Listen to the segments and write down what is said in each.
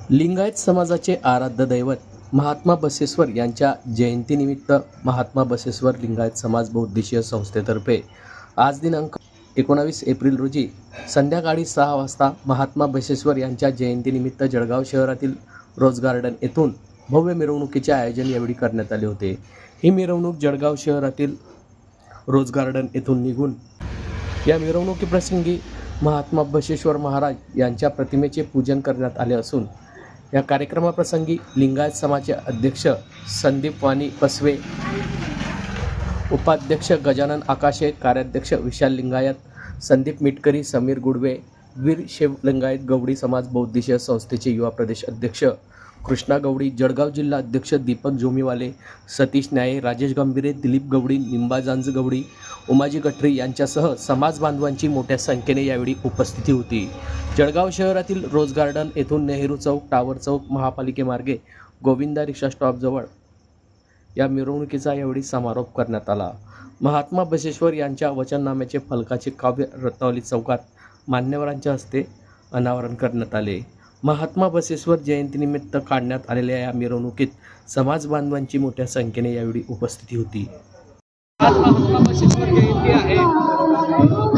लिंगायत समाजाचे आराध्य दैवत महात्मा बसवेश्वर यांच्या जयंतीनिमित्त महात्मा बसवेश्वर लिंगायत समाज बहुउद्देशीय संस्थेतर्फे आज दिनांक 19 एप्रिल रोजी संध्याकाळी 6 वाजता महात्मा बसवेश्वर यांच्या जयंतीनिमित्त जळगाव शहरातील रोज गार्डन येथून भव्य मिरवणुकीचे आयोजन यावेळी करण्यात आले होते। ही मिरवणूक जळगाव शहरातील रोज गार्डन येथून निघून या मिरवणुकीप्रसंगी महात्मा बसवेश्वर महाराज यांच्या प्रतिमेचे पूजन करण्यात आले असून या कार्यक्रमाप्रसंगी लिंगायत समाजाचे अध्यक्ष संदीप वाणी पसवे, उपाध्यक्ष गजानन आकाशे, कार्याध्यक्ष विशाल लिंगायत, संदीप मिटकरी, समीर गुडवे, वीर शेव लिंगायत गवडी समाज बहुउद्देशीय संस्थेचे युवा प्रदेश अध्यक्ष कृष्णा गवडी, जळगाव जिल्हा अध्यक्ष दीपक जोमीवाले, सतीश न्याये, राजेश गंभीरे, दिलीप गवडी, निंबा जांज गवडी, उमाजी गठरी यांच्यासह समाज बांधवांची मोठ्या संख्येने यावेळी उपस्थिती होती। जळगाव शहरातील रोज गार्डन येथून नेहरू चौक, टावर चौक, महापालिकेमार्गे गोविंदा रिक्षा स्टॉपजवळ या मिरवणुकीचा यावेळी समारोप करण्यात आला। महात्मा बसवेश्वर यांच्या वचननाम्याचे फलकाचे काव्य रत्नावली चौकात मान्यवरांच्या हस्ते अनावरण करण्यात आले। महात्मा बसवेश्वर जयंतीनिमित्त काढण्यात आलेल्या या मिरवणुकीत समाज बांधवांची मोठ्या संख्येने यावेळी उपस्थिती होती। आज महात्मा बसवेश्वर जयंती आहे,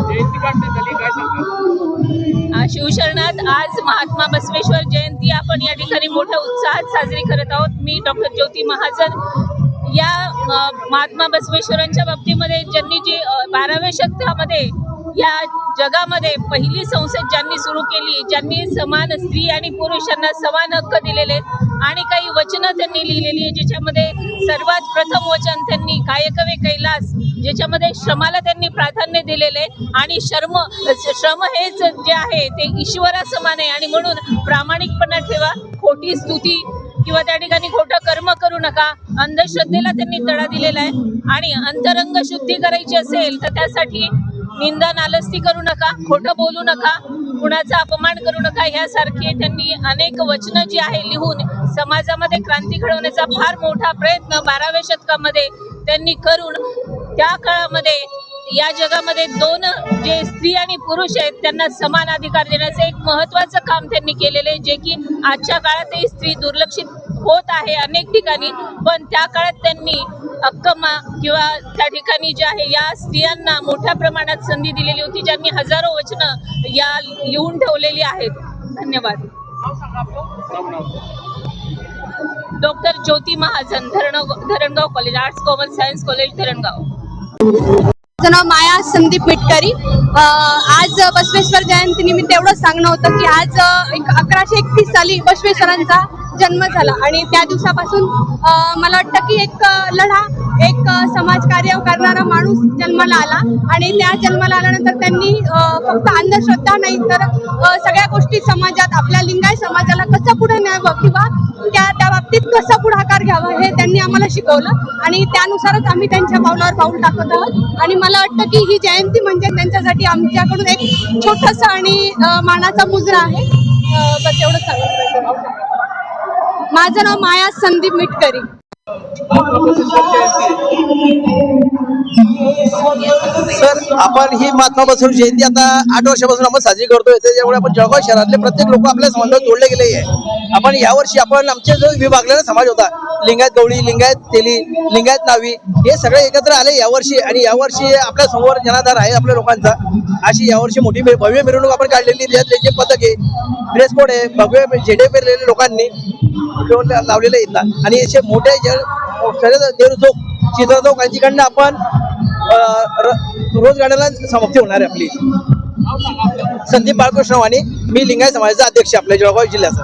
जयंती काढण्यात आली, काय सांगा? शिवशरणात आज महात्मा बसवेश्वर जयंती आपण या ठिकाणी मोठ्या उत्साहात साजरी करत आहोत। मी डॉक्टर ज्योती महाजन या महात्मा बसवेश्वरांच्या बाबतीमध्ये ज्यांनी जी 12व्या शतकामध्ये या जगामध्ये पहिली संसद ज्यांनी सुरू केली, ज्यांनी समान स्त्री आणि पुरुषांना समान हक्क दिलेले आणि काही वचनं त्यांनी लिहिलेली आहे, ज्याच्यामध्ये सर्वात प्रथम वचन त्यांनी कायकवे कैलास, ज्याच्यामध्ये श्रमाला त्यांनी प्राधान्य दिलेले आणि श्रम हेच जे आहे ते ईश्वरा समान आहे आणि म्हणून प्रामाणिकपणा ठेवा, खोटी स्तुती किंवा त्या ठिकाणी खोटं कर्म करू नका, अंधश्रद्धेला त्यांनी तडा दिलेला आहे आणि अंतरंग शुद्धी करायची असेल तर त्यासाठी निंदा नालस्ती करू नका, खोटं बोलू नका, कुणाचा अपमान करू नका, ह्यासारखे त्यांनी अनेक वचनं जी आहे लिहून समाजामध्ये क्रांती घडवण्याचा फार मोठा प्रयत्न 12व्या शतकामध्ये त्यांनी करून त्या काळामध्ये या जगामध्ये दोन जे स्त्री आणि पुरुष आहेत त्यांना समान अधिकार देण्याचं एक महत्त्वाचं काम त्यांनी केलेलं आहे, जे की आजच्या काळातही स्त्री दुर्लक्षित होत आहे अनेक ठिकाणी, पण त्या काळात त्यांनी अक्कमा किंवा त्या ठिकाणी जे आहे या स्त्रियांना मोठ्या प्रमाणात संधी दिलेली होती, ज्यांनी हजारो वचनं या लिहून ठेवलेली आहेत। धन्यवाद। Doctor Jyoti Mahajan, Dharangaon college, arts commerce science college, Dharangaon. माझं नाव माया संदीप मिटकरी। आज बसवेश्वर जयंती निमित्त एवढंच सांगणं होतं की आज 1131 साली बसवेश्वरांचा जन्म झाला आणि त्या दिवसापासून मला वाटतं की एक लढा, एक समाजकार्य करणारा माणूस जन्माला आला आणि त्या जन्माला आल्यानंतर त्यांनी फक्त अंधश्रद्धा नाही तर सगळ्या गोष्टी समाजात आपल्या लिंगायत समाजाला कसं पुढे न्यावं किंवा त्या बाबतीत कसं पुढाकार घ्यावा हे त्यांनी आम्हाला शिकवलं आणि त्यानुसारच आम्ही त्यांच्या पावलावर पाऊल टाकत आहोत आणि मला वाटतं की ही जयंती म्हणजे त्यांच्यासाठी आमच्याकडून एक छोटंसं आणि मानाचा मुजरा आहे। बस एवढंच सांगितलं। माझं नाव माया संदीप मिटकरी। सर, आपण ही महात्मा बसवेश्वर जयंती आता 8 वर्षापासून आपण साजरी करतोय, त्याच्यामुळे आपण जळगाव शहरातले प्रत्येक लोक आपल्या समाजात जोडले गेले आहे। आपण यावर्षी आपण आमचे जो विभागलेला समाज होता, लिंगायत गवळी, लिंगायत तेली, लिंगायत नावी, हे सगळे एकत्र आले यावर्षी आणि यावर्षी आपल्या समोर जनाधार आहे आपल्या लोकांचा। अशी यावर्षी मोठी भव्य मिरवणूक आपण काढलेली, त्याचे पथक आहे, ड्रेस कोड आहे, भव्य झेंडे पेरलेले लोकांनी लावलेले येतात आणि असे मोठे नेहरू चौक, चित्रा चौक यांच्याकडनं आपण रोज गार्डनला समाप्ती होणार आहे आपली। संदीप बाळकृष्ण वाणी, मी लिंगायत समाजाचा अध्यक्ष आपल्या जळगाव जिल्ह्याचा।